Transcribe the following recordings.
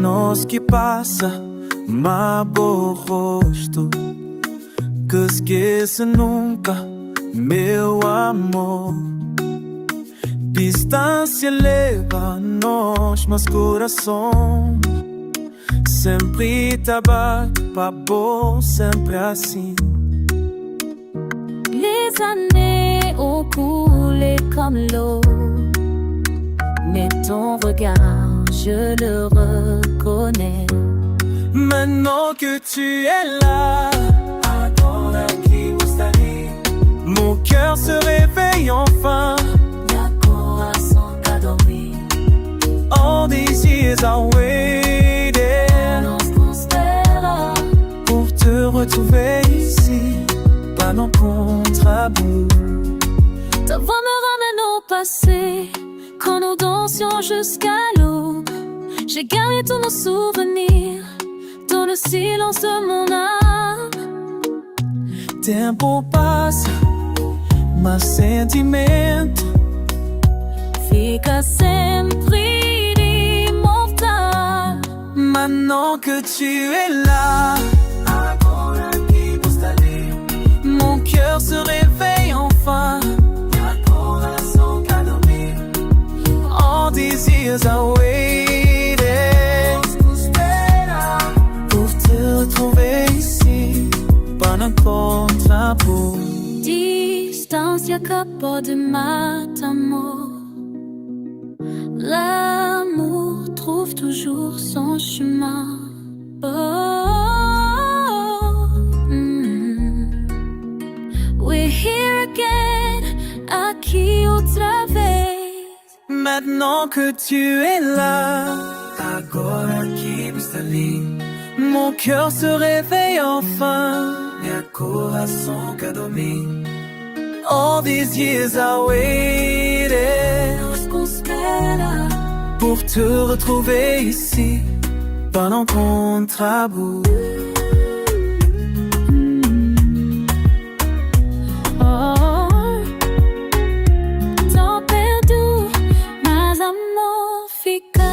anos que passa, meu rosto, que esquece nunca, meu amor. Distância leva nós, mas coração sempre tá bate pra bom, sempre assim. Les années ont coulé comme l'eau, mais ton regard, je le reconnais. Maintenant que tu es là, agora que você ali, mon cœur se réveille enfin. Y'a coração qu'a dormi. All these years I waited On se constella pour te retrouver ici, pas non contre à bout. Ta voix me ramène au passé, quand nous dansions jusqu'à l'aube. J'ai gardé tous nos souvenirs dans le silence de mon âme. Tempo passa, mas sentimento Fica sempre imortal. maintenant que tu es là, agora que você ali, mon cœur se réveille enfin. Y'a coração qu'a dormi. All these years I waited pour te retrouver ici, pas un contre-bout. Distância que pode matar amor. L'amour trouve toujours son chemin. Oh, We're here again, aqui outra vez. Maintenant que tu es là, agora que você ali, mon cœur se réveille enfin. Y'a coração qu'a dormi. All these years I waited Nos espera pour te retrouver ici, pas non contre-bout. oh, Temps perdu, mas amor fica.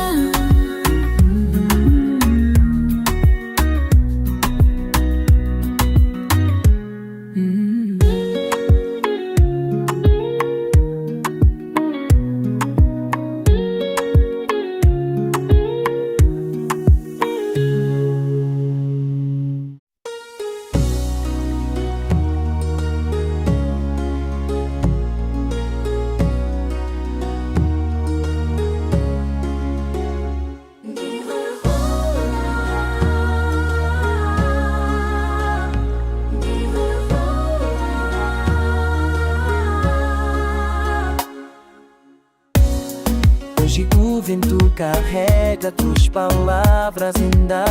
Hoje o vento carrega tuas palavras ainda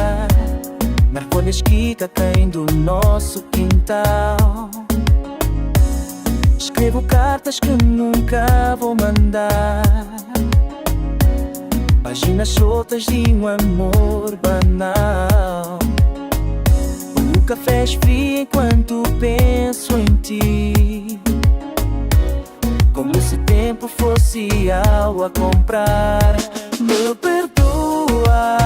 nas folhas que caem do nosso quintal. Escrevo cartas que nunca vou mandar, páginas soltas de um amor banal. O café esfria enquanto penso em ti, como se tempo fosse algo a comprar. Me perdoa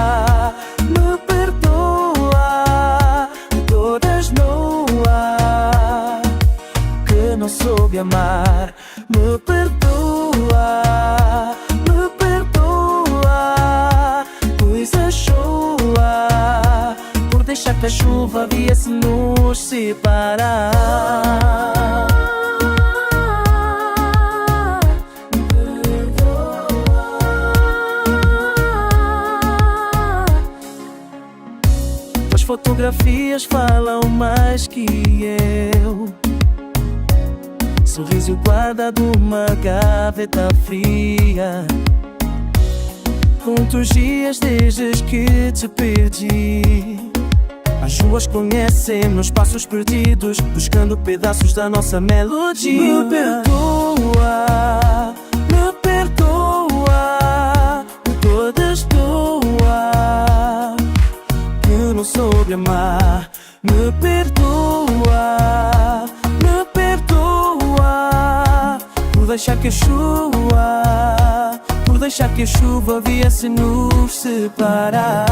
todas noas que não soube amar. Me perdoa, pois a chuva, por deixar que a chuva viesse nos separar. Fotografias falam mais que eu. Sorriso guardado numa gaveta fria. Quantos dias desde que te perdi. As ruas conhecem meus passos perdidos, buscando pedaços da nossa melodia. Me perdoa todas tuas que não soube amar. Me perdoa por deixar que a chuva, por deixar que a chuva viesse nos separar.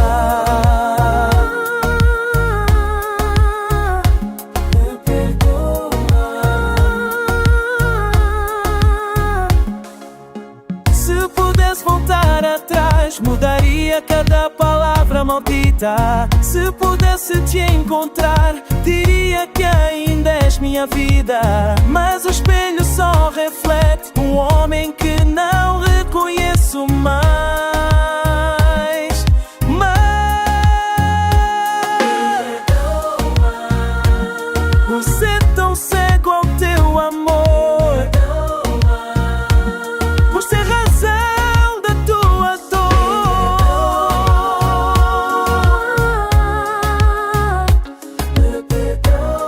Me perdoa. Se pudesse voltar atrás, mudaria cada palavra maldita. Se pudesse te encontrar, diria que ainda és minha vida. Mas o espelho só reflete um homem que não reconheço mais. Você é tão cego ao teu amor, por ser razão da tua dor. Me perdoa.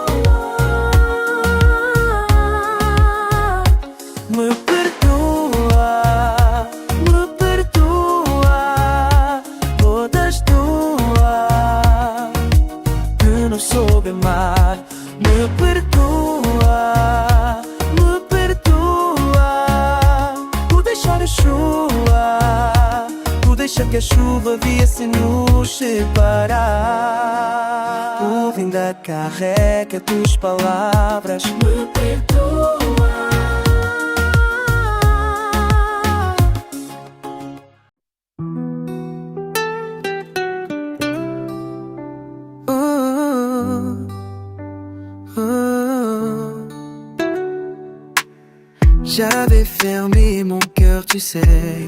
Me perdoa. Me perdoa. Todas tuas que não soube amar. Me perdoa, me perdoa. Por deixar a chuva, por deixar que a chuva viesse nos separar. Por ainda carrega tuas palavras. Me perdoa. J'avais fermé mon cœur, tu sais.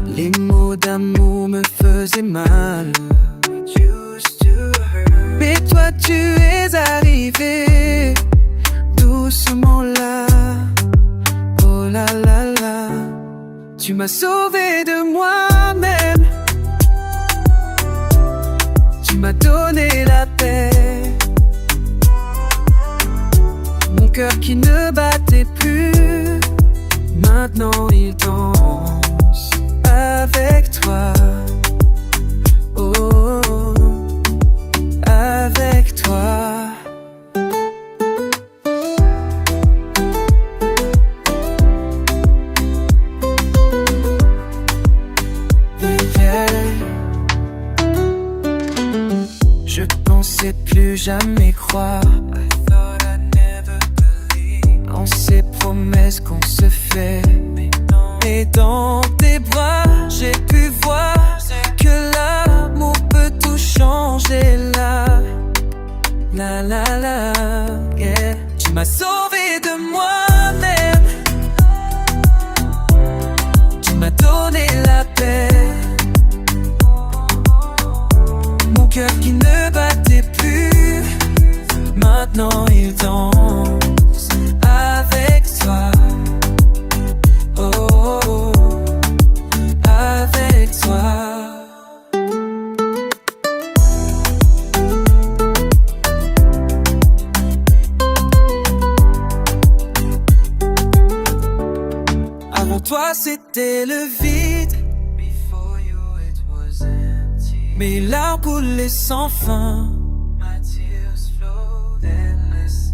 Les mots d'amour me faisaient mal. Mais toi tu es arrivé doucement là. Oh là là là. Tu m'as sauvé de moi-même. Tu m'as donné la paix. Mon cœur qui ne battait plus, maintenant il danse avec toi. Oh, oh, oh, avec toi. Yeah. Je pensais plus jamais croire en ces promesses qu'on se fait. Et dans tes bras, j'ai pu voir que l'amour peut tout changer là. La la la, yeah. Tu m'as sauvé de moi-même. Tu m'as donné la paix. Mon cœur qui ne battait plus, maintenant il danse avec toi. Oh, oh, oh, avec toi. Avant toi c'était le vide, mes larmes coulaient sans fin.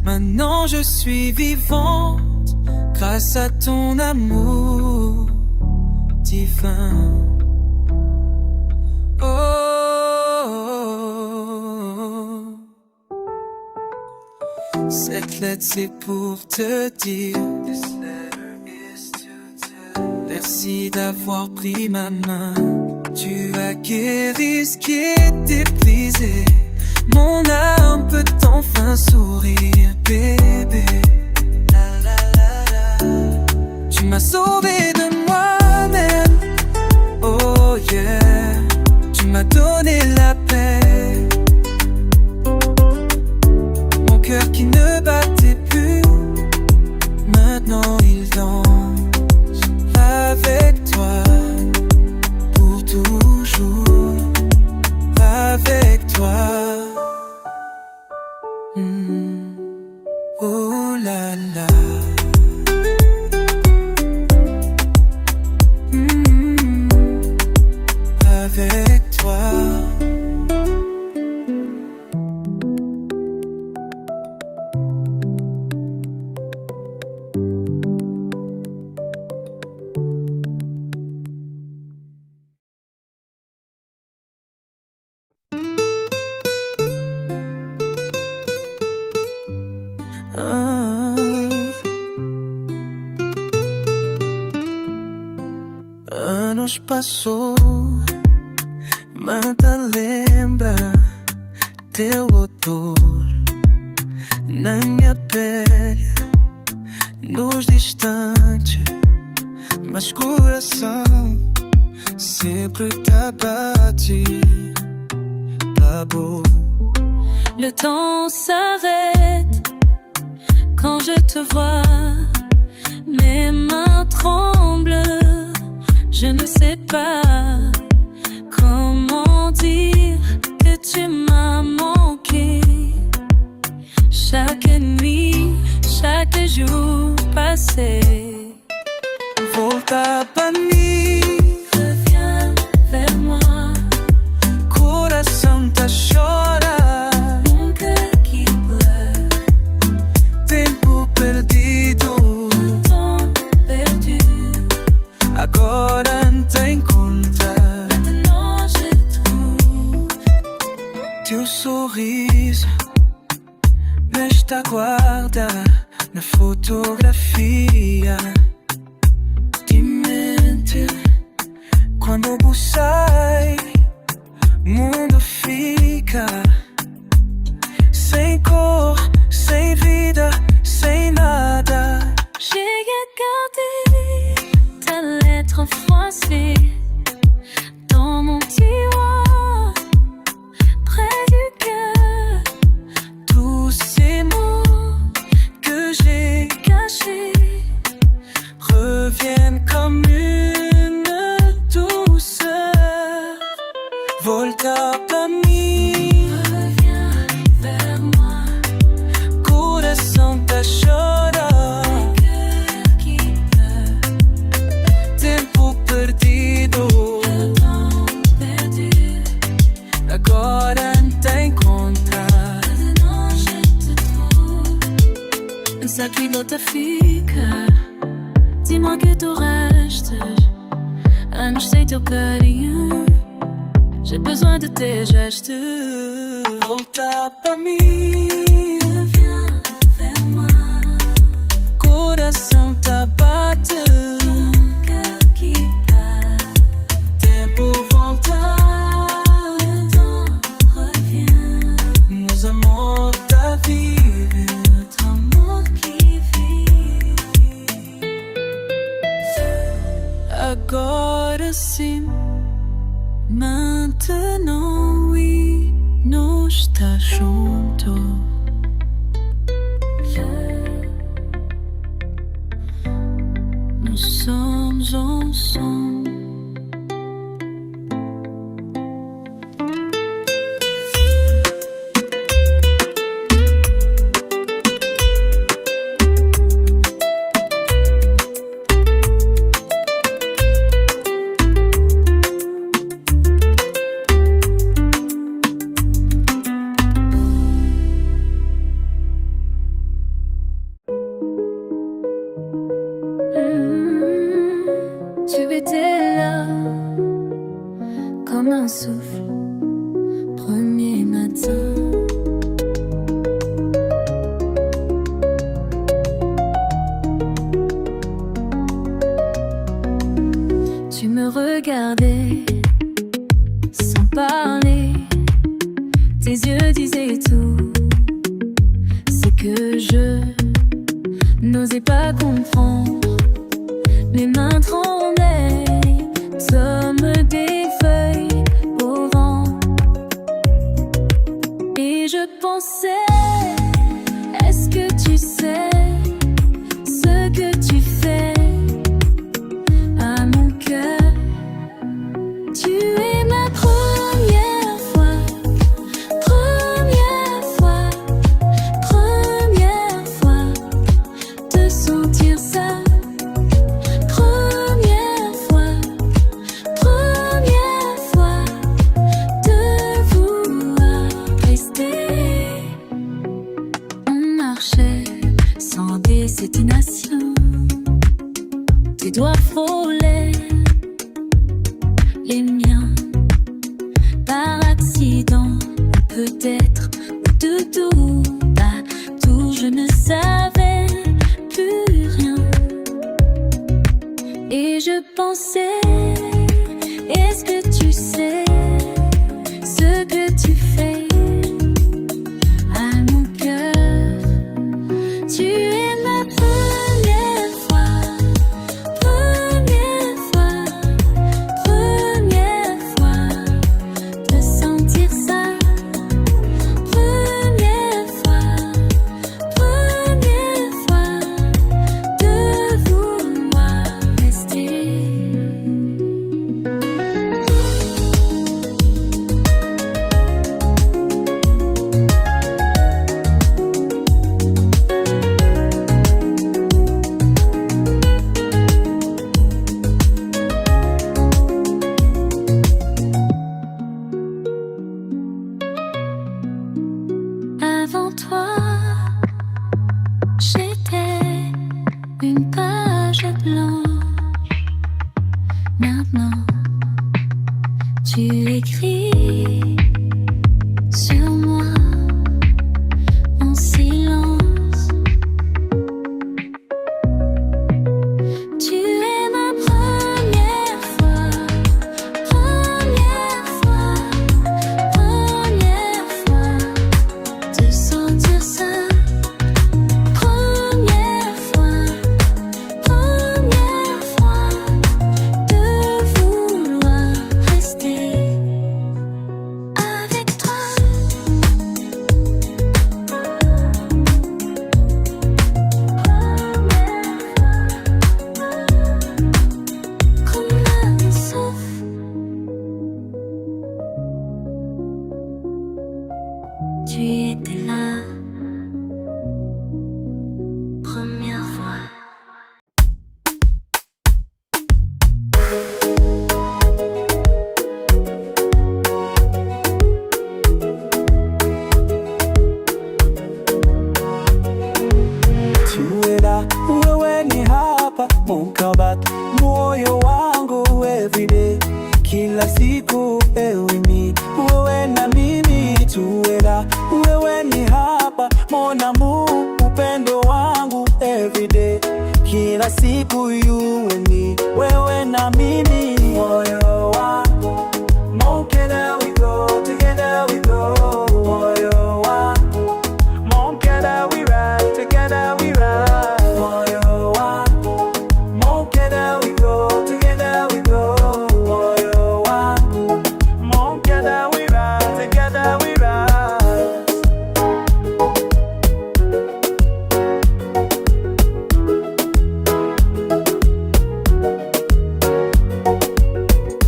Maintenant je suis vivante grâce à ton amour divin. Oh, oh, oh. Cette lettre c'est pour te dire merci d'avoir pris ma main. Tu as guéri ce qui était brisé. Mon âme peut enfin sourire, bébé. La, la, la, la. Tu m'as sauvé de moi-même. Oh yeah. Tu m'as donné la paix. Mon cœur qui ne battait plus, maintenant il danse avec toi. Pour toujours avec toi. Oh là là. Avec toi. anos passou, mas te lembra teu odor na minha pele, nos distantes, mas coração sempre tá bate, tá bom. Le temps s'arrête quand je te vois. Mes mains tremblent, je ne sais pas comment dire que tu m'as manqué. Chaque nuit, chaque jour passé. Volta pra mim, Reviens vers moi, coração tá chora, mon cœur qui pleure, tempo perdido, temps perdu. agora te encontrar. Maintenant je trouve Teu sorriso nesta guarda na fotografia de mente. Quando sai, mundo fica sem cor, sem vida, sem nada. j'ai gardé ta lettre froissée dans mon tiroir, près du cœur. Tous ces mots que j'ai Caché, reviennent comme une douceur. Volta pra mim, reviens vers moi, coração tá chora, cœur qui pleure, tempo perdido, le temps perdu. agora te encontrar. Maintenant je te trouve. Sabe l'autre fica. Dis-moi que tu restes. Ah, não sei teu carinho. J'ai besoin de tes gestes. Volta pra mim, Reviens vers moi, coração tá bate, mon cœur qui bat. tempo volta, Le temps revient, meus amor tá vive. notre amour qui vit. Agora sim, maintenant oui, nós está junto. Nous sommes ensemble. Tu étais là, comme un souffle, premier matin. Tu me regardais sans parler, tes yeux disaient tout ce que je n'osais pas comprendre. Mes mains tremblaient, comme des feuilles au vent. Et je pensais, est-ce que tu sais ce que tu fais à mon cœur? Tu es ma première fois, première fois, première fois de sentir ça. Première fois de vouloir rester. On marchait sans destination, tes doigts frôlaient les miens par accident, peut-être de tout, pas tout, je ne savais plus rien. Et je pensais, Tu es ma première fois, première fois, première fois de sentir ça. Première fois de vouloir rester. Avant toi, j'étais une page blanche. Maintenant, tu écris sur moi en silence. Tu es ma première fois, première fois, première fois de sentir ça. Première fois de vouloir rester avec toi. Comme un souffle, tu étais là. Première fois. Tu es là, wewe ni hapa, mukabata moyo wangu everyday, kila siku ewimi, wewe na mimi. Tu es là, wewe ni hapa, mon amour, upendo wangu everyday, kila siku you and me, wewe na mimi. Moyo wangu, together we go, together we go. Moyo wangu, together we ride, together we ride. Moyo wangu, together we go, together we go. Moyo wangu, together we ride, together we ride.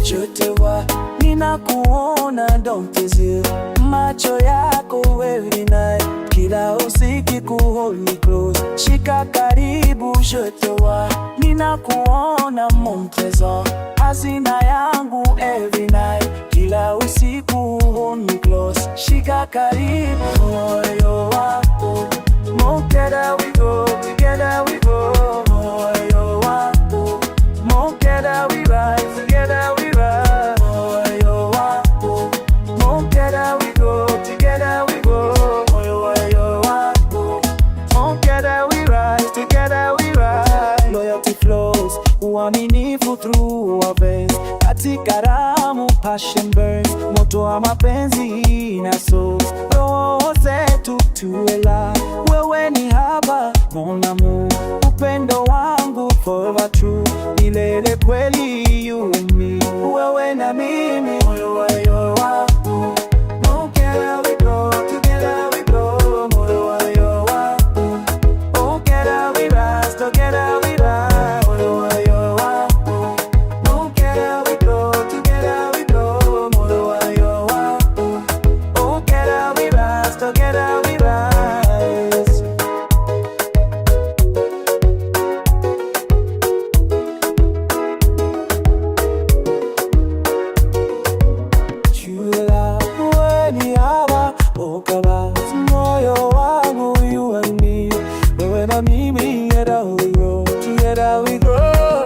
Je te vois, ninakuona dans tes yeux, macho yako every night, kila usiku hold me close, shika karibu. Je te vois, ninakuona mon trésor, hazina yangu every night, kila usiku hold me close, shika karibu. Moyo wangu, together we go, together we go. Moyo wangu, together we ride, together we ride. Moyo wangu, together we go, together we go. Moyo wangu, together we rise, together we rise. Loyalty flows, uaminifu through our veins, katika damu passion burns, moto wa mapenzi na souls, roho zetu tuela. Wewe ni hapa mon amour, upendo wangu forever true, milele kweli you and me, wewe na mimi. Moyo wangu, together we go, together we go. Moyo wangu, together we rise, together we rise. Moyo wangu, together we go, together we go. Moyo wangu, together we rise, together we rise. Tu es là, wewe ni hapa, ukabati moyo wangu you and me, wewe na mimi, together we grow, together we grow.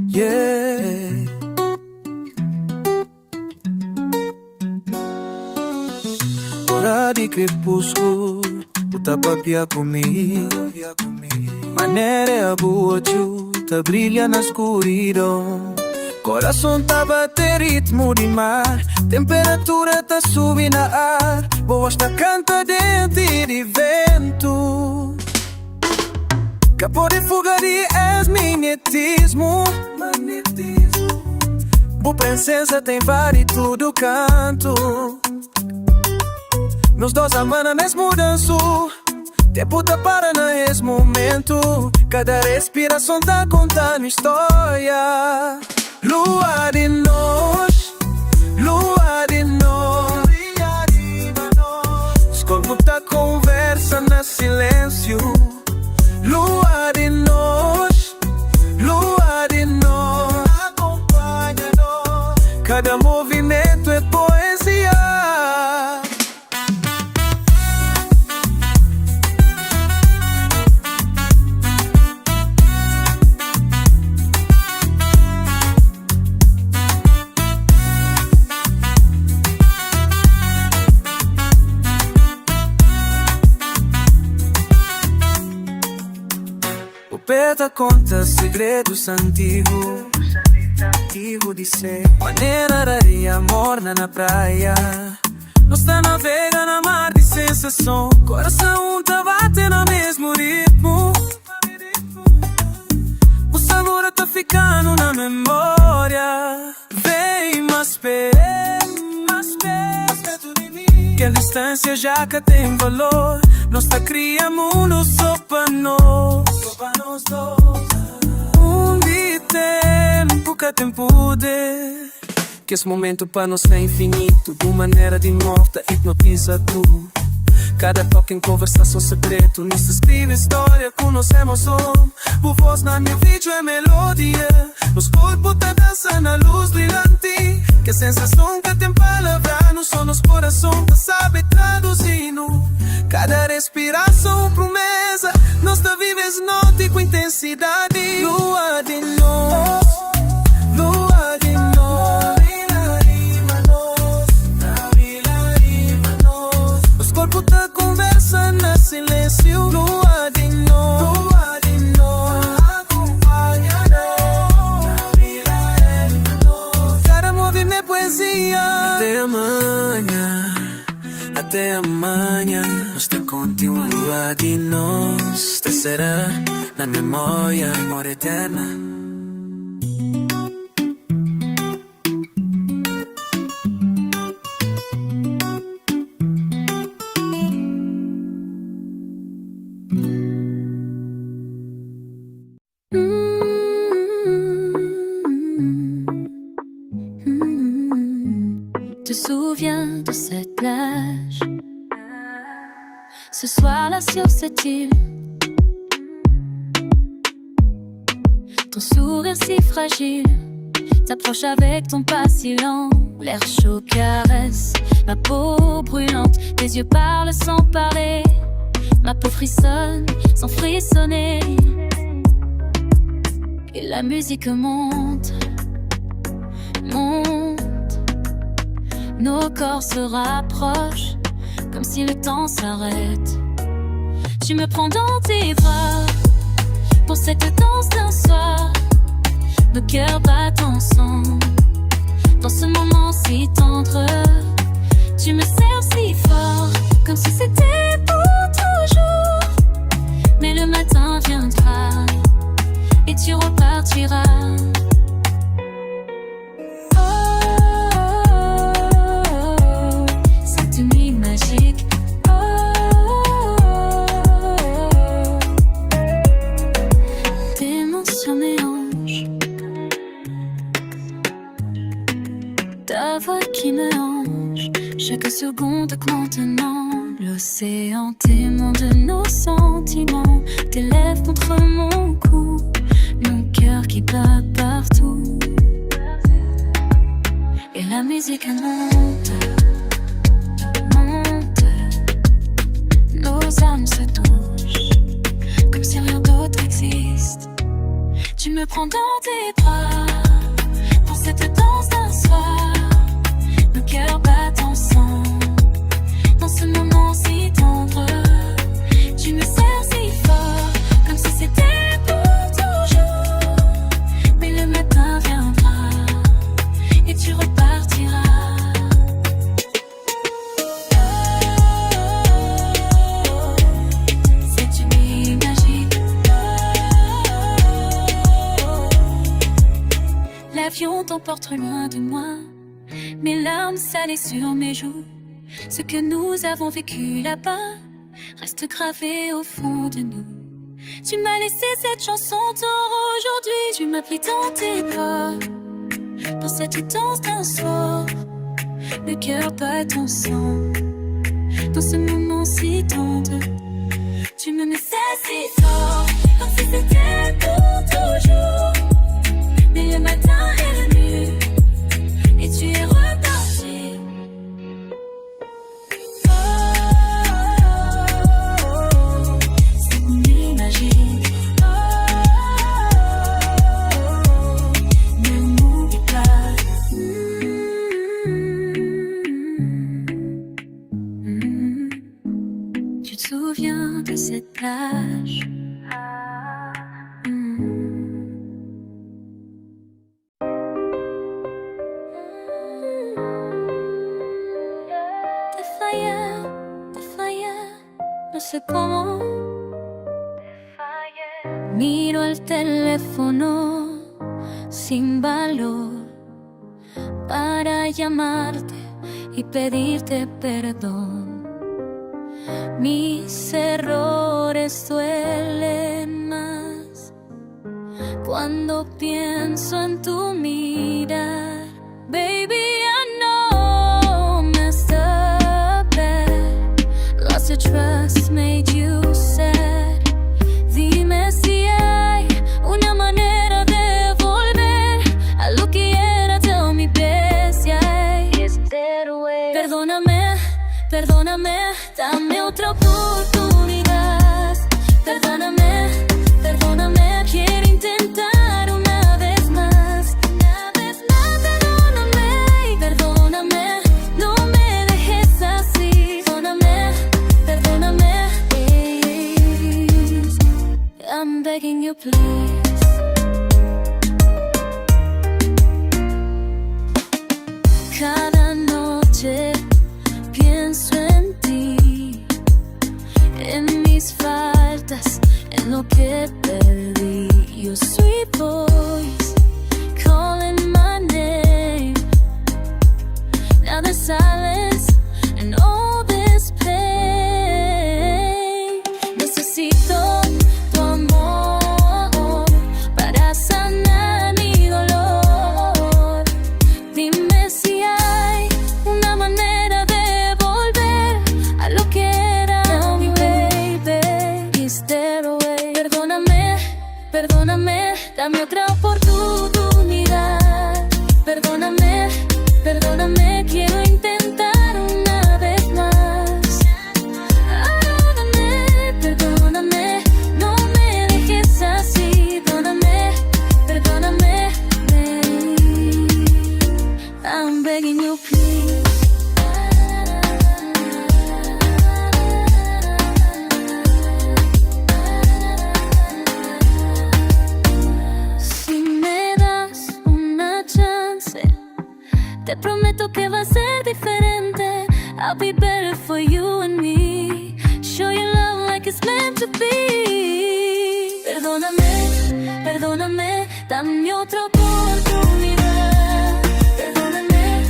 Yeah, lua de crepúsculo, tu tá papia comigo. Maneira boa, tá brilha na escuridão. Coração tá bater ritmo de mar, temperatura tá subindo na ar. Voz tá canta dentro de vento. Capô de fuga de magnetismo. Boa presença tem vários tudo canto. Nós dois amando mesmo danço. Tempo tá para nesse momento. Cada respiração tá contando história. Lua de nós, lua de nós. Os corpos tá conversa no silêncio. Lua de nós, lua de nós. Acompanha-nos. Cada movimento é poesia. O Peta conta segredos antigos, antigo de ser. Maneira de areia morna na praia. Nós tá navega na mar de sensação. Coração tá batendo no mesmo ritmo. O sabor tá ficando na memória. Vem mais perto de mim. Que a distância já que tem valor. Nós tá criando no sopa nós. Tempo que tem poder. Que esse momento para nós é infinito. De maneira de morta hipnotiza tudo. Cada toque em conversação secreto. Nisso escreve história com nossa emoção. Por voz na minha vídeo é melodia. Nos corpos tá dançando na luz brilhante. Que a sensação que tem palavra. No som nos coração tá sabe traduzindo. Cada respiração promessa. Nós tá vives noite com intensidade. Lua de nós, lua de nós. Os corpos tá conversa na silêncio. Lua de nós, lua de nós. Acompanha-nos. Cada movimento é poesia. Até amanhã, até amanhã. Nós tá contigo, lua de nós. Te será na memória, amor eterna. Te souviens de cette plage? Ce soir-là sur cette île, ton sourire si fragile t'approche avec ton pas si lent. L'air chaud caresse ma peau brûlante. Tes yeux parlent sans parler. Ma peau frissonne sans frissonner. Et la musique monte, monte. Nos corps se rapprochent comme si le temps s'arrête. Tu me prends dans tes bras pour cette danse d'un soir. Nos cœurs battent ensemble dans ce moment si tendre. Tu me serres si fort comme si c'était pour toujours. Mais le matin viendra et tu repartiras. Ta voix qui me hanche chaque seconde contenant l'océan, témoin de nos sentiments. Tes lèvres contre mon cou, mon cœur qui bat partout. Et la musique monte, monte. Nos âmes se touchent comme si rien d'autre existe. Tu me prends dans tes bras pour cette danse d'un soir. Nos cœurs battent ensemble dans ce moment l'avion t'emporte loin de moi. Mes larmes salées sur mes joues. Ce que nous avons vécu là-bas reste gravé au fond de nous. Tu m'as laissé cette chanson tôt aujourd'hui. Tu m'as pris dans tes bras. Dans cette danse d'un soir, le cœur bat ensemble. Dans ce moment si tendre, tu me nécessites fort, comme si c'était pour toujours. Mais le matin est venu, et tu es reparti. Oh, cette nuit magique. Oh, ne m'oublie pas. Tu te souviens de cette plage? Des fire, no sé cómo. Miro el teléfono sin valor para llamarte y pedirte perdón. Mis errores duelen más cuando pienso en tu mirar. Baby, I know messed up bad. Lost your trust, made you sad. Dime si hay una manera de volver a lo que era. Tell me best, yeah. Is there a way? Perdóname, perdóname, dame otra oportunidad. Perdóname, perdóname, quiero intentar una vez más. Una vez más, perdóname, perdóname, no me dejes así. Perdóname, perdóname, please. I'm begging you, please. Cada noche pienso en ti, en mis faltas, en lo que perdí. Your sweet voice calling my name. Now the silence and all this pain. Necesito tu amor para sanar mi dolor. Dime si hay una manera de volver a lo que era. Tell me, baby, is there a way? Perdóname, perdóname, dame otra oportunidad. Perdóname, perdóname, quiero intentar una vez más. Perdóname, perdóname, no me dejes así. Perdóname, perdóname, I'm begging you, please. Si me das una chance, te prometo que va a ser diferente. I'll be better for you and me. Show your love like it's meant to be. Perdóname, perdóname, dame otra oportunidad. Perdóname,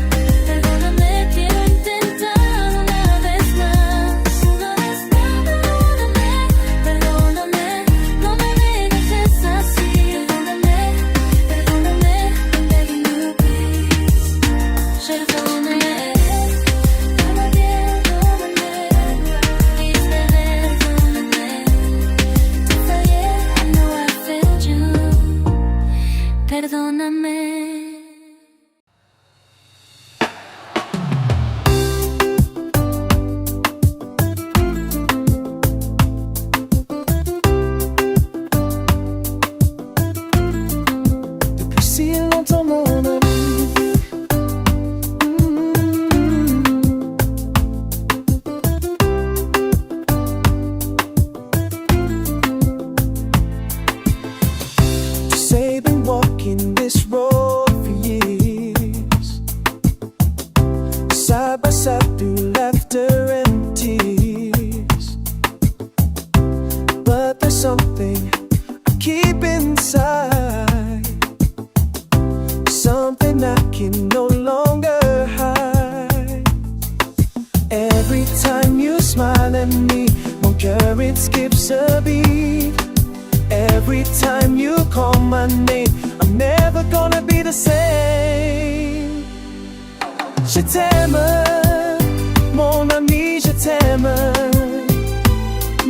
perdóname, quiero intentar una vez más. Una vez más, perdóname, perdóname, no me dejes así. Perdóname, perdóname, I'm begging you, please. Perdóname, perdóname, please, perdóname. Te fallé, I know I failed you. Perdóname. Depuis si longtemps, mon ami. Tu sais, been walking this road and I can no longer hide. Every time you smile at me, mon cœur it skips a beat. Every time you call my name, I'm never gonna be the same. Je t'aime, mon ami, je t'aime.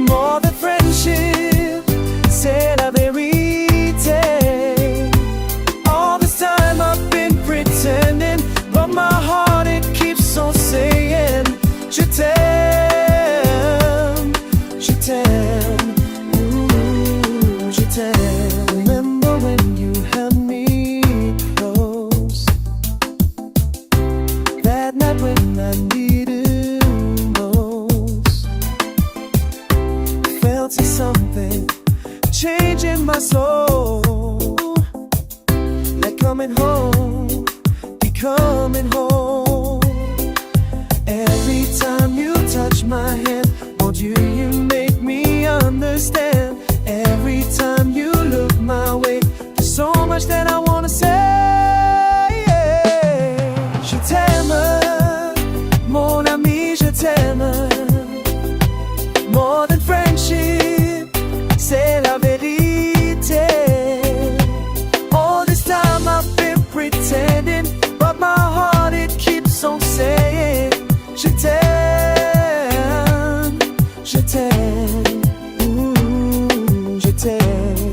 More than friendship, c'est la vérité. All this time I've been pretending, but my heart it keeps on saying je t'aime, je t'aime, ooh, je t'aime. Remember when you held me close, that night when I needed most. Felt something changing my soul, like coming home, be coming home. Every time you touch my hand, won't you make me understand? Every time you look my way, there's so much that I wanna say. Je t'aime, mon ami, je t'aime. More than friendship, c'est la vérité. All this time I've been pretending, but my heart it keeps on saying je t'aime, je t'aime, ooh, je t'aime.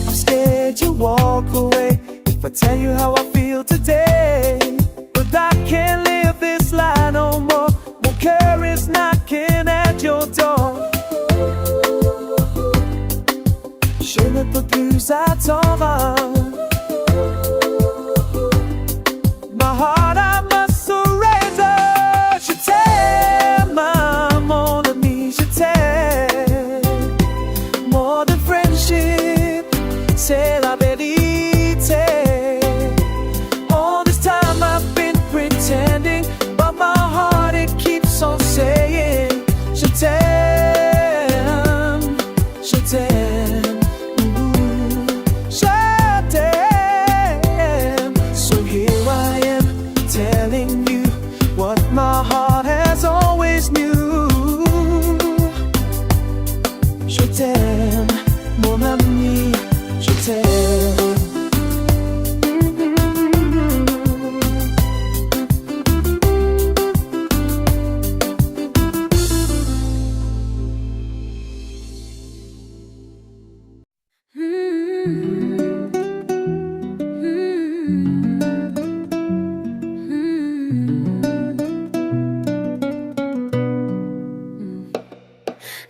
I'm scared you walk away if I tell you how I feel today, but I can't live this lie no more. Mon cœur is knocking at your door. Je ne peux plus attendre. My heart I must surrender. Je t'aime, mon ami, je t'aime. More than friendship, c'est la vérité. All this time I've been pretending, but my heart it keeps on saying je t'aime, je t'aime, ooh, je t'aime. So here I am telling you what my heart has always knew. Je t'aime, mon ami, je t'aime.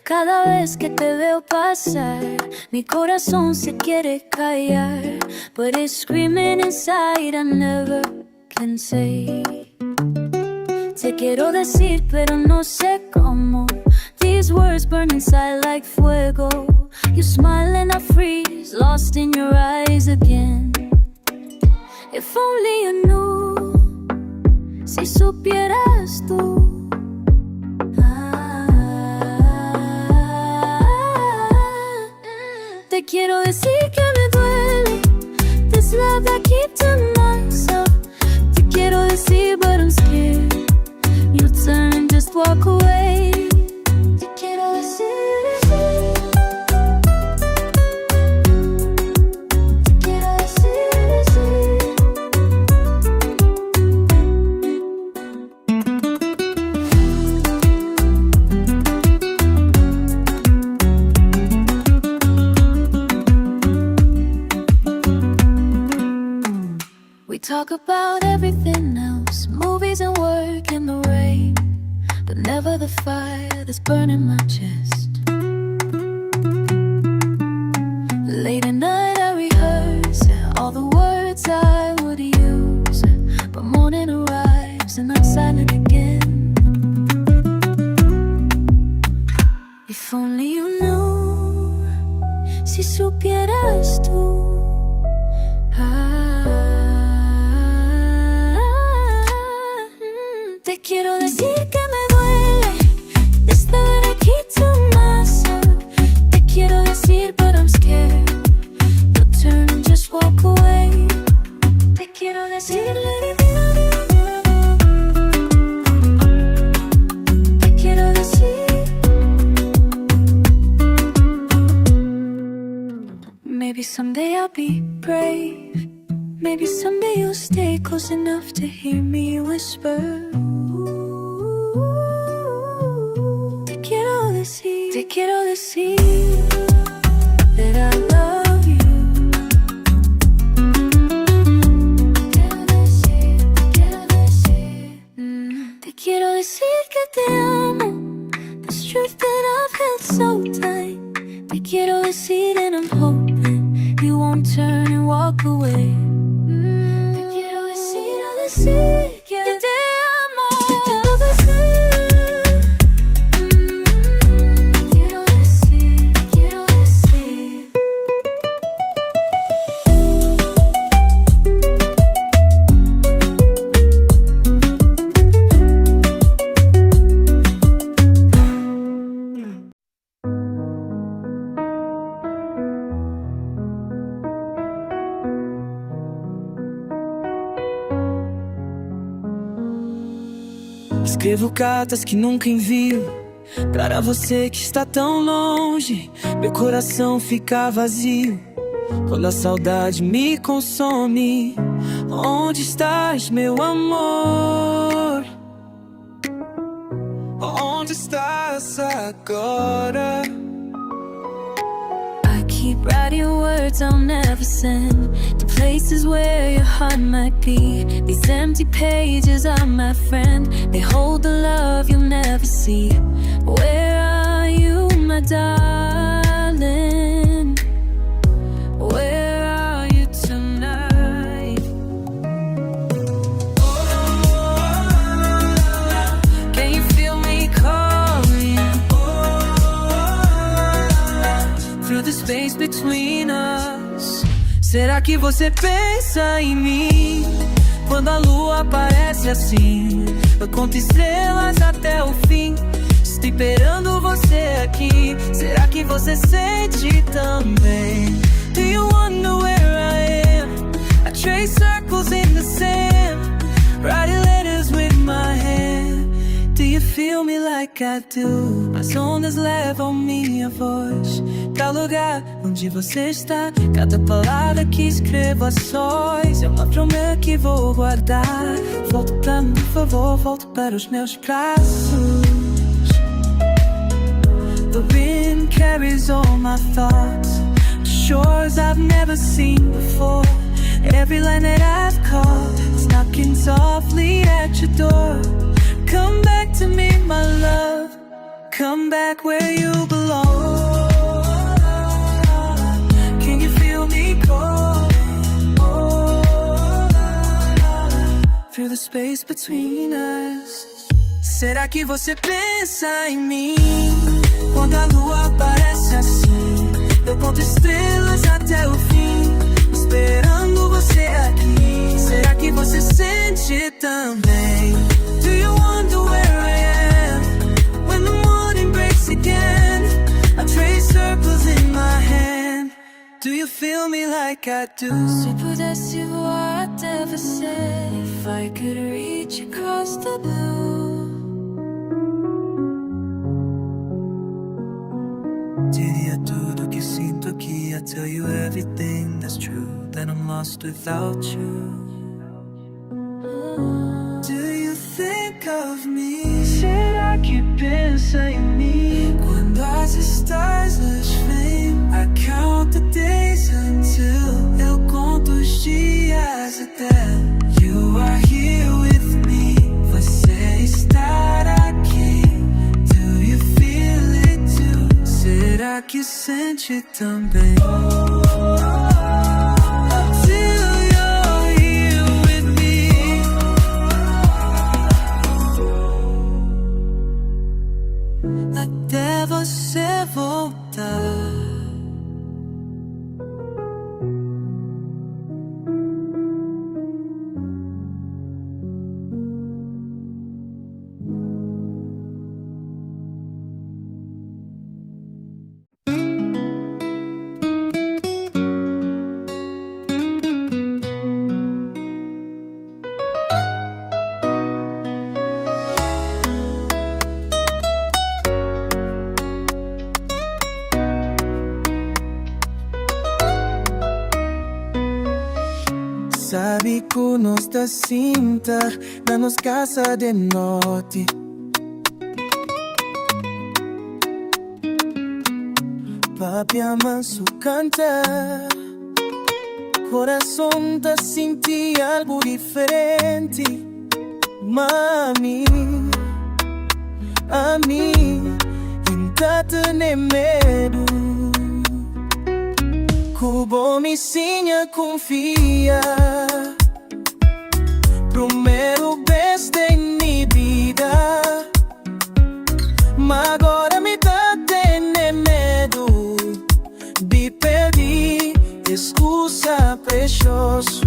Cada vez que te veo pasar, mi corazón se quiere callar, but it's screaming inside, I never can say. Te quiero decir, pero no sé cómo. These words burn inside like fuego. You smile and I freeze, lost in your eyes again. If only you knew, si supieras tú. Te quiero decir que me duele. This love I keep to myself. Te quiero decir, but I'm scared. You'll turn and just walk away. Te quiero decir. Te quiero We talk about everything else, movies and work and the rain, but never the fire that's burning my chest. Late at night I rehearse all the words I would use, but morning arrives and I'm silent again. If only you knew, si supieras tú. Te quiero decir que me duele. This that I keep to Maybe someday I'll be brave. Maybe someday you'll stay close enough to hear me whisper. Te quiero decir that I love you. Te quiero decir que te amo. This truth that I've held so tight. Te quiero decir and I'm hoping you won't turn and walk away. Te quiero decir que te amo. Escrevo cartas que nunca envio para você que está tão longe. Meu coração fica vazio quando a saudade me consome. Onde estás, meu amor? Onde estás agora? I keep writing words I'll never send to places where your heart might be. These empty pages are my friend. They hold the love you'll never see. Where are you, my darling? Where are you tonight? Can you feel me calling? Through the space between us. Será que você pensa em mim quando a lua aparece assim? Eu conto estrelas até o fim, estou esperando você aqui. Será que você sente também? Do you wonder where I am? I trace circles in the sand, writing letters with my hand. Do you feel me like I do? As ondas levam minha voz pra lugar onde você está. Cada palavra que escrevo a sós é uma promessa que vou guardar. Volta pra mim, por favor, volta para os meus braços. The wind carries all my thoughts, shores I've never seen before. Every line that I've caught is knocking softly at your door. Come back to me, my love. Come back where you belong. Can you feel me calling? Through the space between us. Será que você pensa em mim quando a lua aparece assim? Eu conto estrelas até o fim, esperando você aqui. Será que você sente também? Do you wonder where I am when the morning breaks again? I trace circles in my hand. Do you feel me like I do? Se pudesse voar até você, if I could reach across the blue. Diria tudo que sinto aqui. I tell you everything that's true, that I'm lost without you. Do you think of me? Será que pensa em mim quando as estrelas vêm? I count the days until eu conto os dias até. You are here with me. Você está aqui. Do you feel it too? Será que sente também? Até você voltar. sabe que nos da cinta na nos casa de noite. Papi amanso canta, coração tá sentir algo diferente. Mami, a mim, ainda tem medo. Cubo me sinha confia, primeiro beijo de minha vida. Mas agora me dá medo de perder, excusa precioso.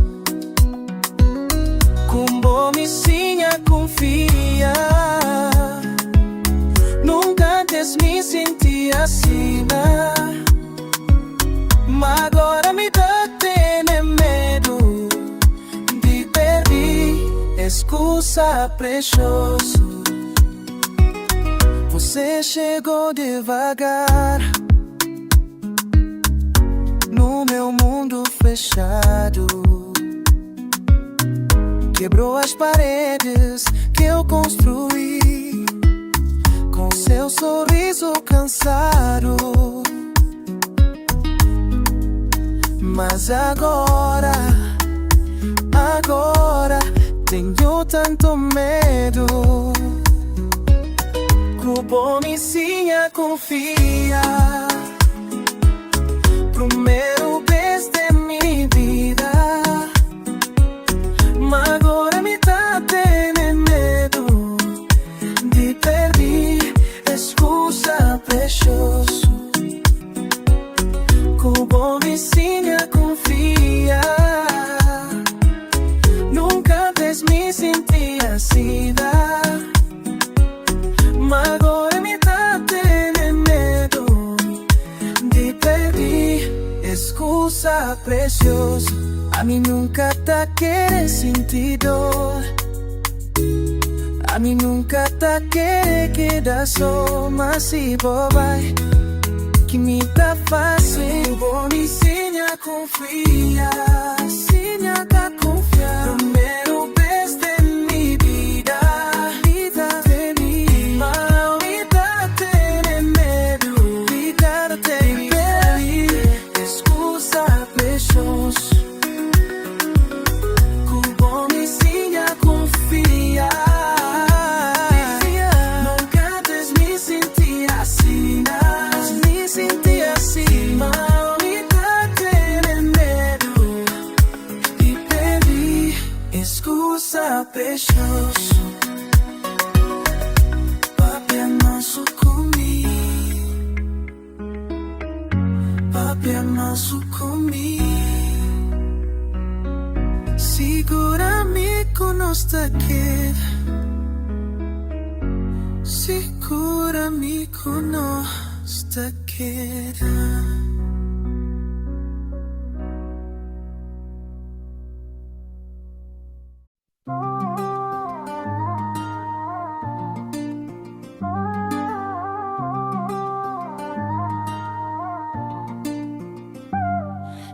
Cubo me sinha confia, nunca antes me senti assim. Mas agora me dá medo de perder, excusa precioso. Você chegou devagar no meu mundo fechado, quebrou as paredes que eu construí com seu sorriso cansado. Mas agora tenho tanto medo. Cubo me sinha confia, primeiro beijo de minha vida. Mas agora me dá medo de perder, excusa precioso. Cubo me sinha confia, nunca antes me senti assim. Mas agora me dá medo de perder, excusa precioso. A mim nunca tá querendo sentir dor, a mim nunca tá querendo quedar só. Mas se vai que me tá fácil, vou me sinha confia, sinha tá confiar. Primeiro beijo de minha vida, vida de mim. Mas me dá medo, me dá medo, excusa precioso. Cubo me sinha confia, nunca antes me senti assim. Senti assim, mas me dá medo de perder, excusa precioso. Papi amasso comigo, papi amasso comigo. Segura-me conosco aqui, segura-me conosco.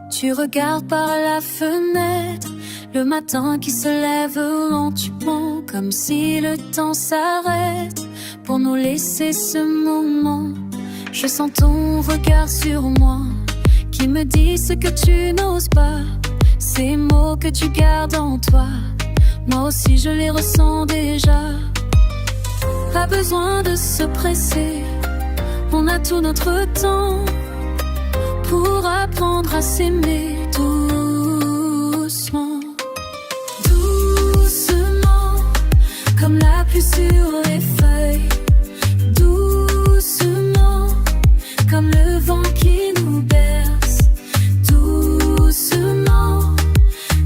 Tu regardes par la fenêtre le matin qui se lève lentement, comme si le temps s'arrête pour nous laisser ce moment. Je sens ton regard sur moi qui me dit ce que tu n'oses pas, ces mots que tu gardes en toi. Moi aussi je les ressens déjà. Pas besoin de se presser, on a tout notre temps pour apprendre à s'aimer doucement. Doucement, comme la pluie sur les feuilles. Doucement, comme le vent qui nous berce. Doucement,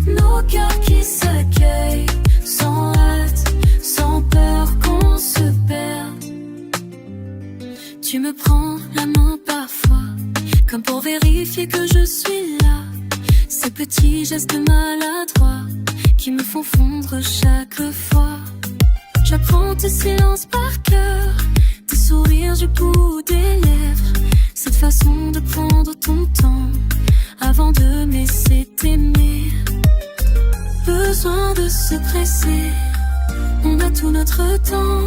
nos cœurs qui s'accueillent, sans hâte, sans peur qu'on se perde. Tu me prends la main parfois, comme pour vérifier que je suis là. Ces petits gestes maladroits qui me font fondre chaque fois. J'apprends tes silences par cœur, tes sourires du bout des lèvres. Cette façon de prendre ton temps avant de me laisser t'aimer. besoin de se presser. On a tout notre temps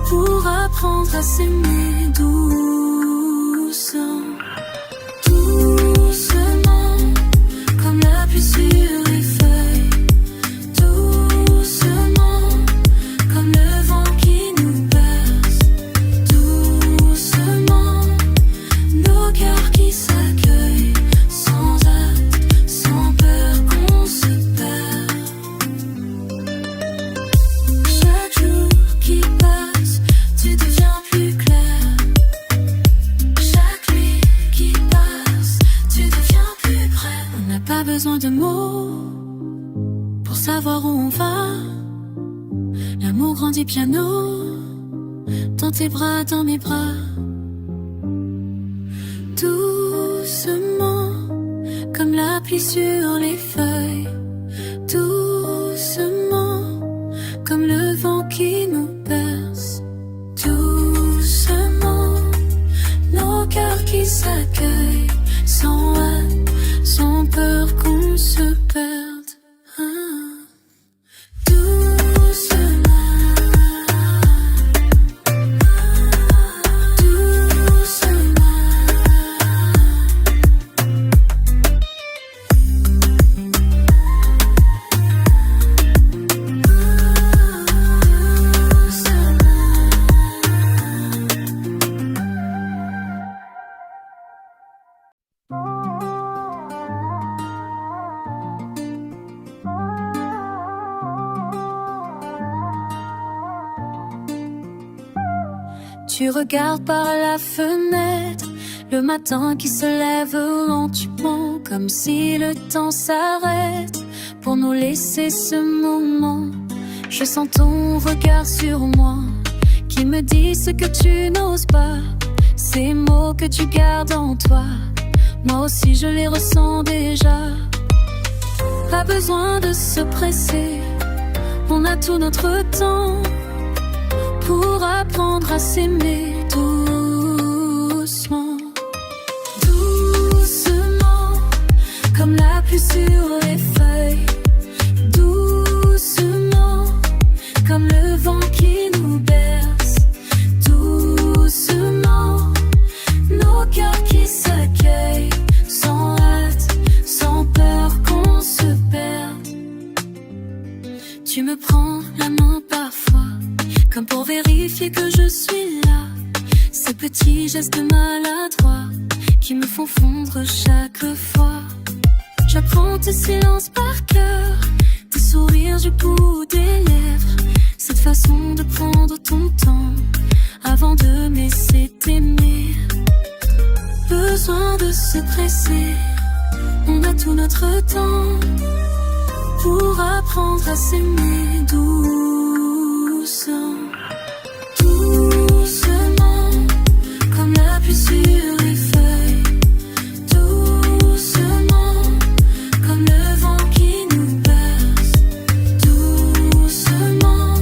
pour apprendre à s'aimer doucement. Doucement, comme la pluie sur les feuilles. Doucement, comme le vent qui nous berce. Doucement, nos cœurs qui s'accueillent. Sans hâte, sans peur qu'on se perd. Chaque jour qui passe, tu deviens plus clair. Chaque nuit qui passe, tu deviens plus près. On n'a pas besoin de mots pour savoir où on va. L'amour grandit piano dans tes bras, dans mes bras. Doucement, comme la pluie sur les feuilles. Doucement, comme le vent qui nous berce. Doucement, nos cœurs qui s'accueillent. Sans hâte, sans peur qu'on se perde. Doucement, doucement. Tu regardes par la fenêtre, le matin qui se lève lentement, comme si le temps s'arrête pour nous laisser ce moment. Je sens ton regard sur moi, qui me dit ce que tu n'oses pas, ces mots que tu gardes en toi. Moi aussi je les ressens déjà. Pas besoin de se presser, on a tout notre temps pour apprendre à s'aimer doucement. Doucement, comme la pluie sur les feuilles. Doucement, comme le vent qui nous berce. Doucement, nos cœurs qui s'accueillent. Sans hâte, sans peur qu'on se perde. Tu me prends la main parfois, comme pour vérifier que je suis là. Ces petits gestes maladroits qui me font fondre chaque fois. J'apprends tes silences par cœur, tes sourires du bout des lèvres. Cette façon de prendre ton temps avant de me laisser t'aimer. Besoin de se presser, on a tout notre temps pour apprendre à s'aimer doucement. Doucement, comme la pluie sur les feuilles. Doucement, comme le vent qui nous berce. Doucement,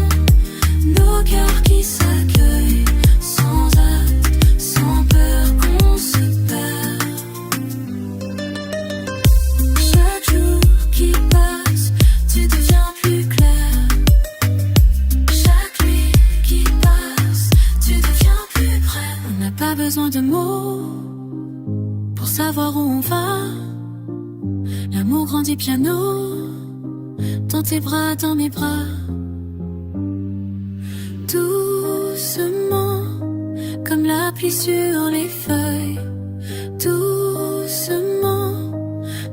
nos cœurs qui s'accueillent. Sans hâte, sans peur qu'on se perd. Chaque jour qui passe, tu deviens plus clair. Chaque nuit qui passe, tu deviens plus près. On n'a pas besoin de mots pour savoir où on va. L'amour grandit piano dans tes bras, dans mes bras. Doucement, comme la pluie sur les feuilles. Doucement,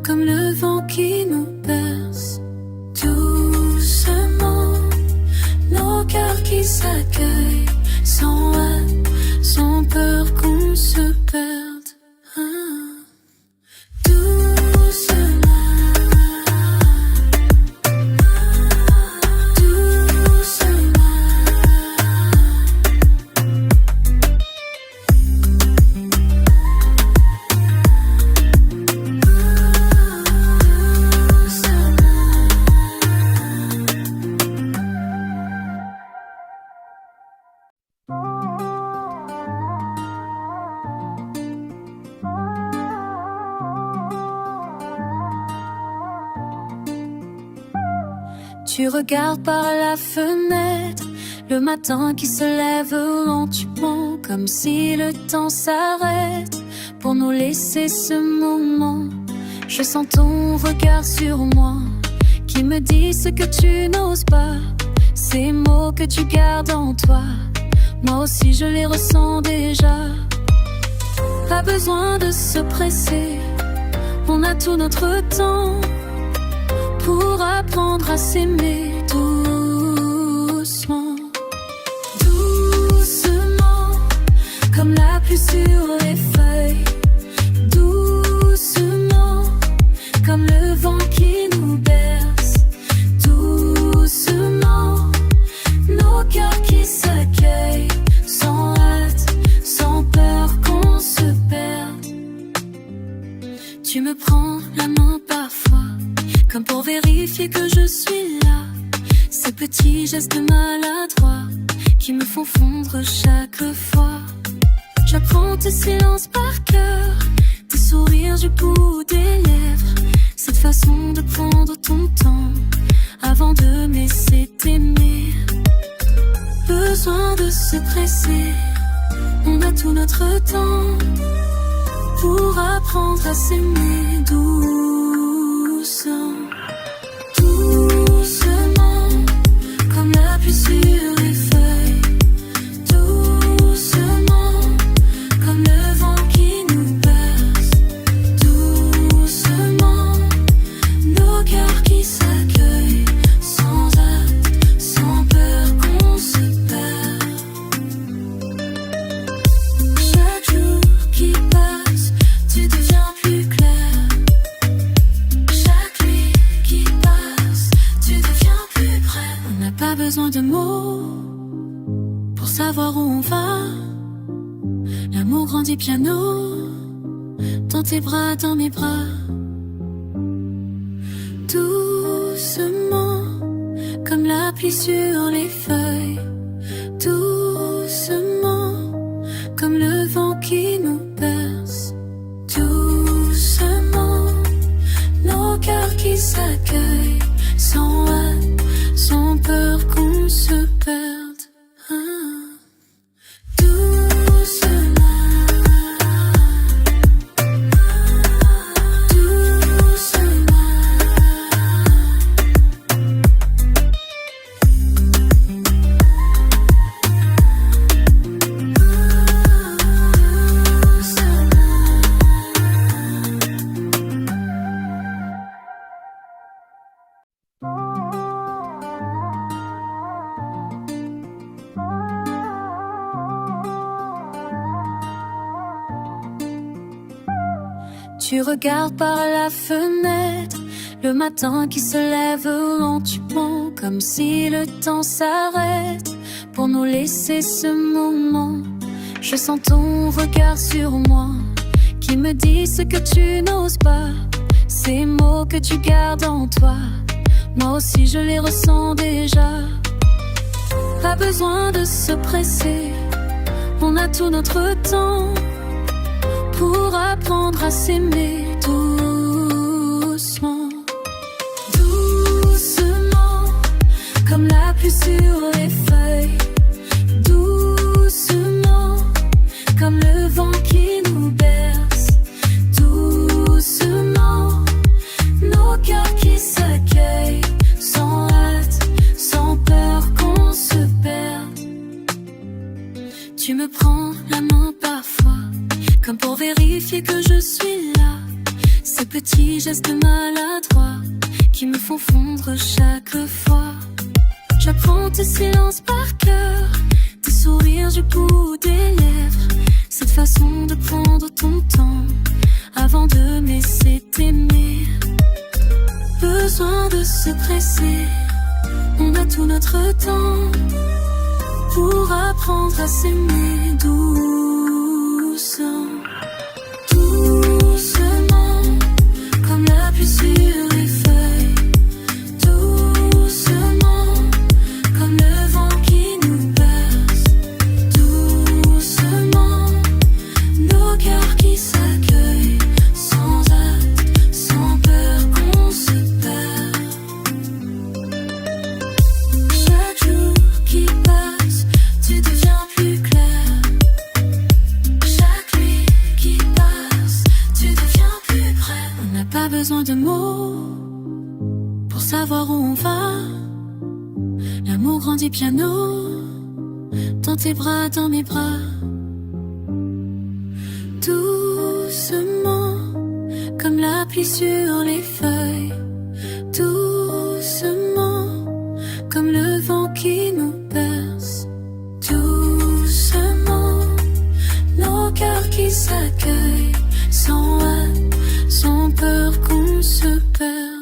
comme le vent qui nous berce. Doucement, nos cœurs qui s'accueillent. Sans hâte, sans peur qu'on se perde. Tu regardes par la fenêtre le matin qui se lève lentement, comme si le temps s'arrête pour nous laisser ce moment. Je sens ton regard sur moi qui me dit ce que tu n'oses pas, ces mots que tu gardes en toi. Moi aussi je les ressens déjà. Pas besoin de se presser, on a tout notre temps pour apprendre à s'aimer doucement. Doucement, comme la pluie sur les feuilles. Doucement, comme le vent qui nous berce. Doucement, nos cœurs qui s'accueillent, sans hâte, sans peur qu'on se perde. Tu me prends la main parfois, comme pour vérifier que je suis là. Ces petits gestes maladroits qui me font fondre chaque fois. J'apprends tes silences par cœur, tes sourires du bout des lèvres. Cette façon de prendre ton temps avant de me laisser t'aimer. Besoin de se presser, on a tout notre temps pour apprendre à s'aimer doucement. Doucement, comme la pluie sur les feuilles. Doucement, comme le vent qui nous berce. Doucement, nos cœurs qui s'accueillent, sans hâte, sans peur qu'on se perd. Chaque jour qui passe, tu deviens plus clair. Chaque nuit qui passe, tu deviens plus près. On n'a pas besoin de mots pour savoir où on va. L'amour grandit piano dans tes bras, dans mes bras. Doucement, comme la pluie sur les feuilles. Doucement, comme le vent qui nous berce. Doucement, nos cœurs qui s'accueillent, sans hâte, sans peur qu'on se perde. Tu regardes par la fenêtre le matin qui se lève lentement, comme si le temps s'arrête pour nous laisser ce moment. Je sens ton regard sur moi qui me dit ce que tu n'oses pas, ces mots que tu gardes en toi. Moi aussi je les ressens déjà. Pas besoin de se presser, on a tout notre temps pour apprendre à s'aimer doucement. Doucement, comme la pluie sur les feuilles. Doucement, comme le vent qui nous berce. Doucement, nos cœurs qui s'accueillent, sans hâte, sans peur qu'on se perde. Tu me prends la main parfois, comme pour vérifier que je suis là. Ces petits gestes maladroits qui me font fondre chaque fois. J'apprends tes silences par cœur, tes sourires du bout des lèvres. Cette façon de prendre ton temps avant de me laisser t'aimer. Besoin de se presser, on a tout notre temps pour apprendre à s'aimer doucement. Doucement, comme la pluie sur les feuilles. Doucement, comme le vent qui nous berce. Doucement, nos cœurs qui s'accueillent, sans hâte, sans peur qu'on se perd. mots pour savoir où on va. L'amour grandit piano dans tes bras, dans mes bras. Doucement, comme la pluie sur les feuilles. Doucement, comme le vent qui nous berce. Doucement, nos cœurs qui s'accueillent, sans hâte, sans peur qu'on se perde.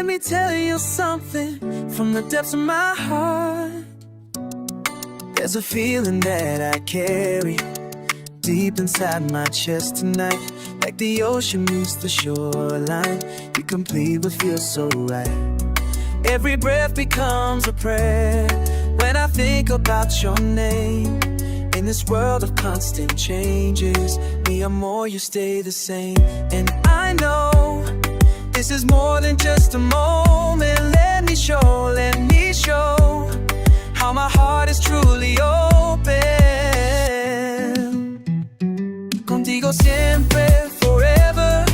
Let me tell you something from the depths of my heart. There's a feeling that I carry deep inside my chest tonight. Like the ocean meets the shoreline, you complete what feels so right. Every breath becomes a prayer when I think about your name. In this world of constant changes, me or more, you stay the same. And I know this is more than just a moment. Let me show how my heart is truly open. Contigo siempre, forever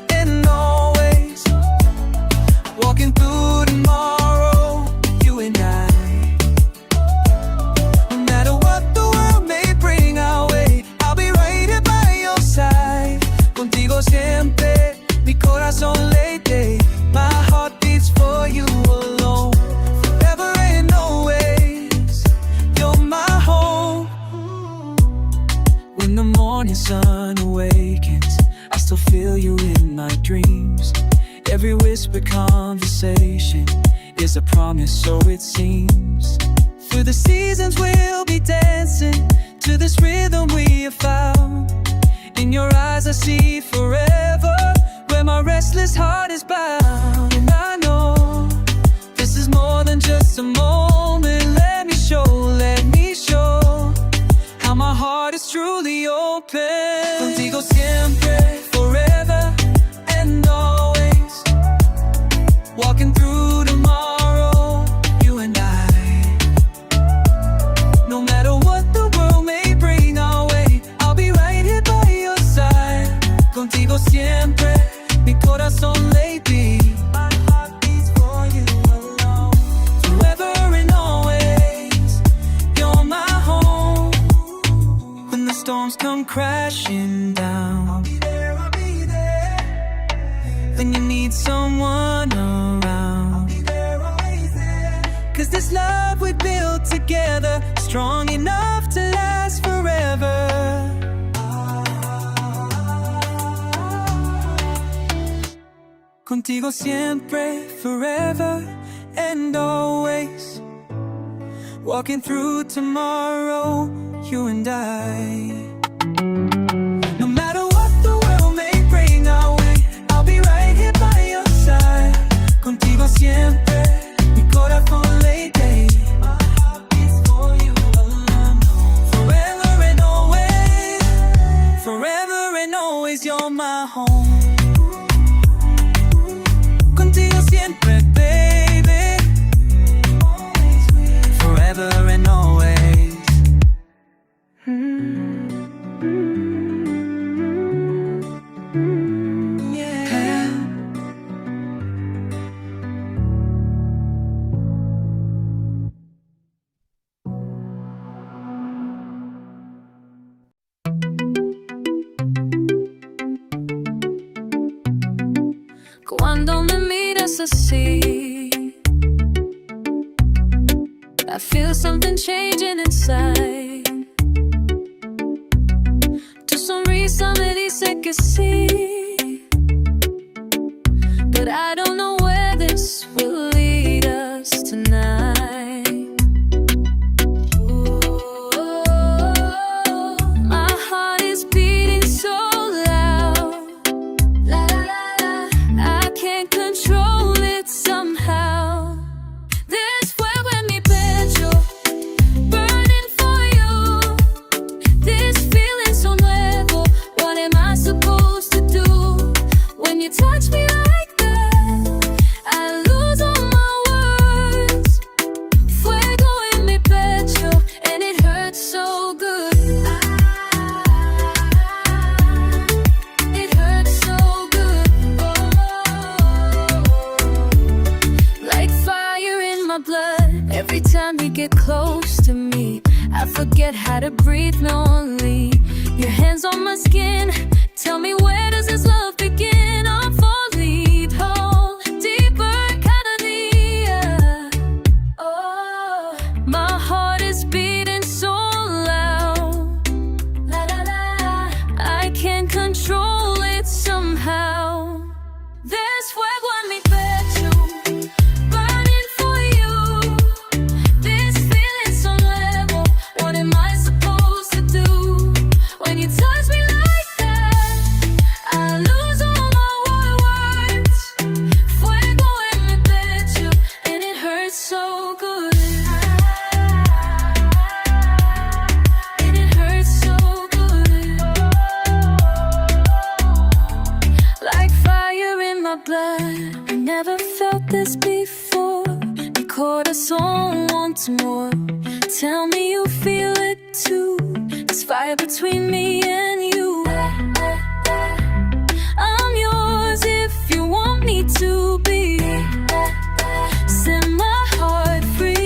and always. Walking through tomorrow, you and I. No matter what the world may bring our way, I'll be right here by your side. Contigo siempre, mi corazón late. My heart beats for you alone. Forever and always, you're my home. When the morning sun awakens, I still feel you in my dreams. Every whispered conversation is a promise, so it seems. Through the seasons we'll be dancing to this rhythm we have found. In your eyes I see forever, where my restless heart is bound. And I know this is more than just a moment. Let me show how my heart is truly open. Contigo siempre, forever and always. Walking through tomorrow, you and I. No matter what the world may bring our way, I'll be right here by your side. Contigo siempre, mi corazón late. My heart beats for you alone. Forever and always, you're my home. When the storms come crashing down, I'll be there, I'll be there. When you need someone around, I'll be there, always there. 'Cause this love we built together, strong enough to last forever. Contigo siempre, forever and always. Walking through tomorrow, you and I. No matter what the world may bring our way, I'll be right here by your side. Contigo siempre, mi corazón late. My heart beats for you alone. Forever and always, you're my home. Contigo siempre, baby. Forever and always. Yeah. Cuando me miras así, I feel something changing inside. Tu sonrisa me dice que sí, but I don't know where this will lead us tonight. My heart is beating so loud. touch me like that, I lose all my words. Fuego en mi pecho, and it hurts so good. It hurts so good. Oh, like fire in my blood. Every time you get close to me, I forget how to breathe normally. Your hands on my skin, tell me, where does this love begin? I'm falling whole, deeper cada día. Oh, my heart is beating so loud, la la la, I can't control it somehow. There's fuego en mi pecho, burning for you. This feeling's so level, what am I supposed to do? When you touch me like that, I lose all my words. Fuego en mi pecho, and it hurts so good. And it hurts so good. Like fire in my blood. I never felt this before. Mi corazón wants more. Tell me you feel it too. There's fire between me and you. I'm yours if you want me to be. Set my heart free.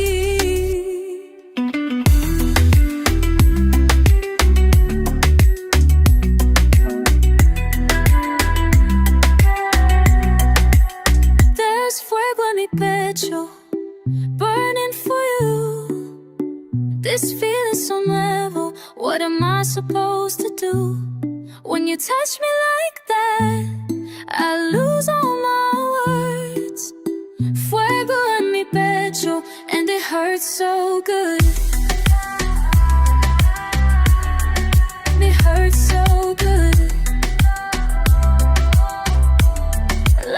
There's fuego en mi pecho, burning for you. This feeling's so level, what am I supposed to do? When you touch me like that, I lose all my words. Fuego en mi pecho, and it hurts so good. It hurts so good.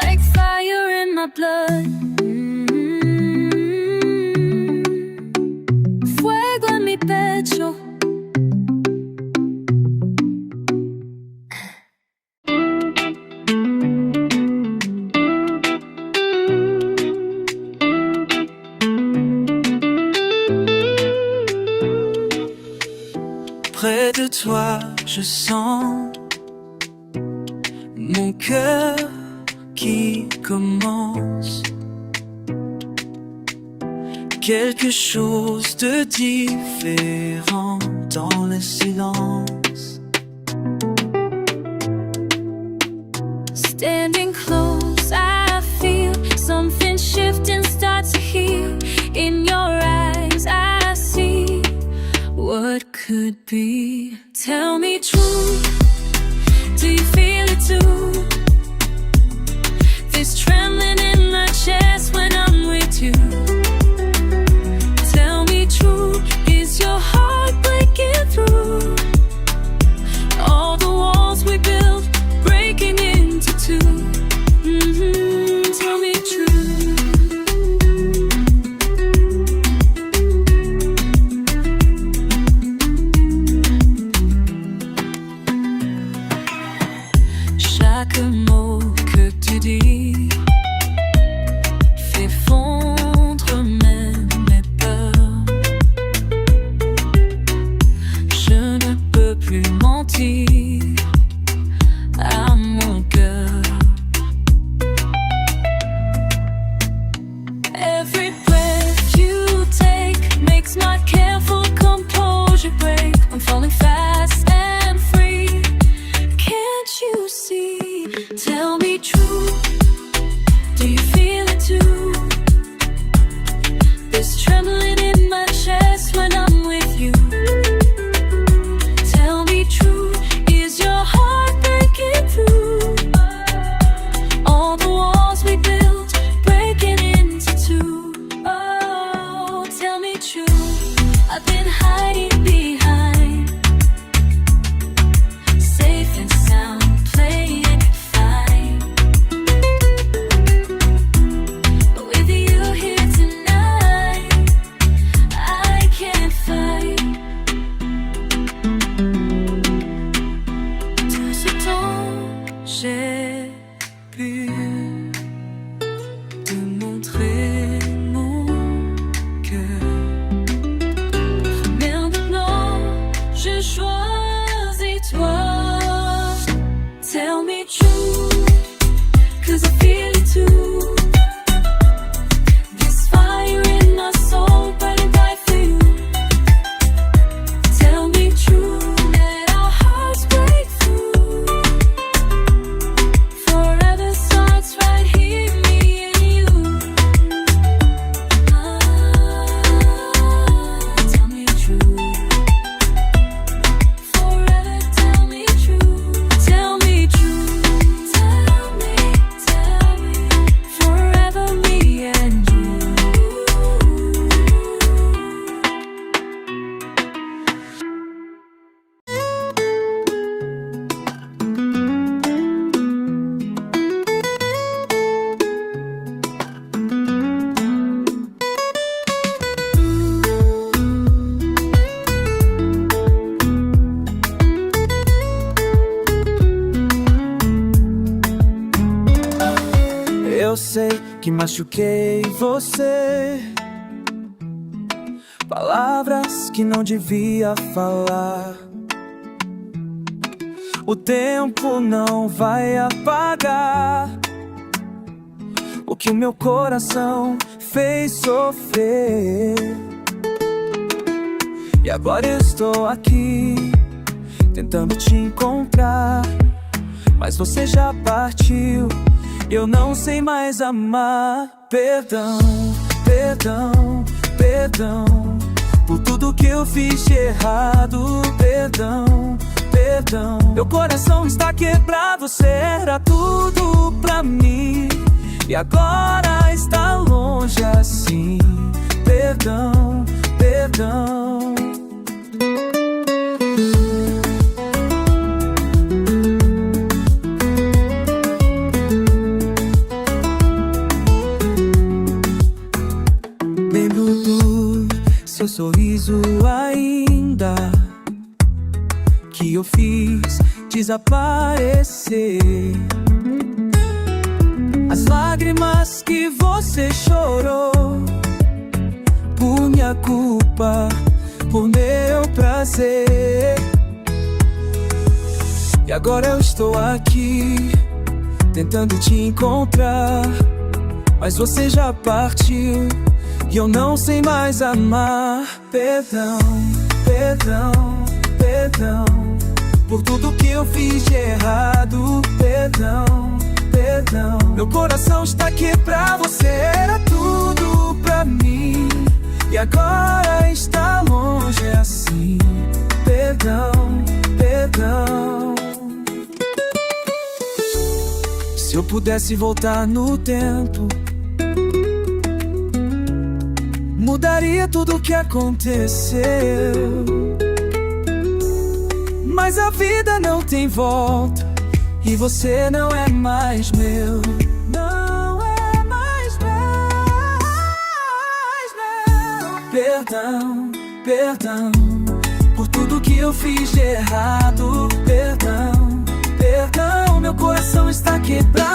Like fire in my blood. Fuego en mi pecho. Près de toi, je sens mon cœur qui commence quelque chose de différent dans le silence. Standing close, I feel something shifting, start to heal. In your eyes, I see what could be. Tell me true, do you feel it too? This trembling in my chest when I'm with you. Tell me true, is your heart breaking through? All the walls we built breaking into two. Tell me true. Chaque mot que tu dis fait fondre même mes peurs. Je ne peux plus mentir à mon cœur. Every breath you take makes my careful composure break. I'm falling fast and free. Can't you see? Tell me true, pu te montrer mon cœur. Maintenant, je choisis toi. Tell me true, 'cause I feel it too. This fire in my soul burning bright for you. Tell me true, let our hearts break through. Forever starts right here, me and you. Tell me true. Forever, tell me true. Tell me true. Tell me. Forever, me and you. Eu sei que machuquei você, palavras que não devia falar. O tempo não vai apagar o que o meu coração fez sofrer. E agora eu estou aqui tentando te encontrar, mas você já partiu. Eu não sei mais amar. Perdão, perdão, perdão por tudo que eu fiz de errado. Perdão, perdão. Meu coração está quebrado, você era tudo pra mim e agora está longe assim. Perdão, perdão. Lembro do seu sorriso ainda, que eu fiz desaparecer. As lágrimas que você chorou por minha culpa, por meu prazer. E agora eu estou aqui tentando te encontrar, mas você já partiu e eu não sei mais amar. Perdão, perdão, perdão por tudo que eu fiz de errado. Perdão, perdão. Meu coração está quebrado, você era tudo pra mim e agora está longe assim. Perdão, perdão. Se eu pudesse voltar no tempo, mudaria tudo o que aconteceu. Mas a vida não tem volta e você não é mais meu. Não é mais meu. Perdão, perdão por tudo que eu fiz de errado. Perdão, perdão. Meu coração está quebrado.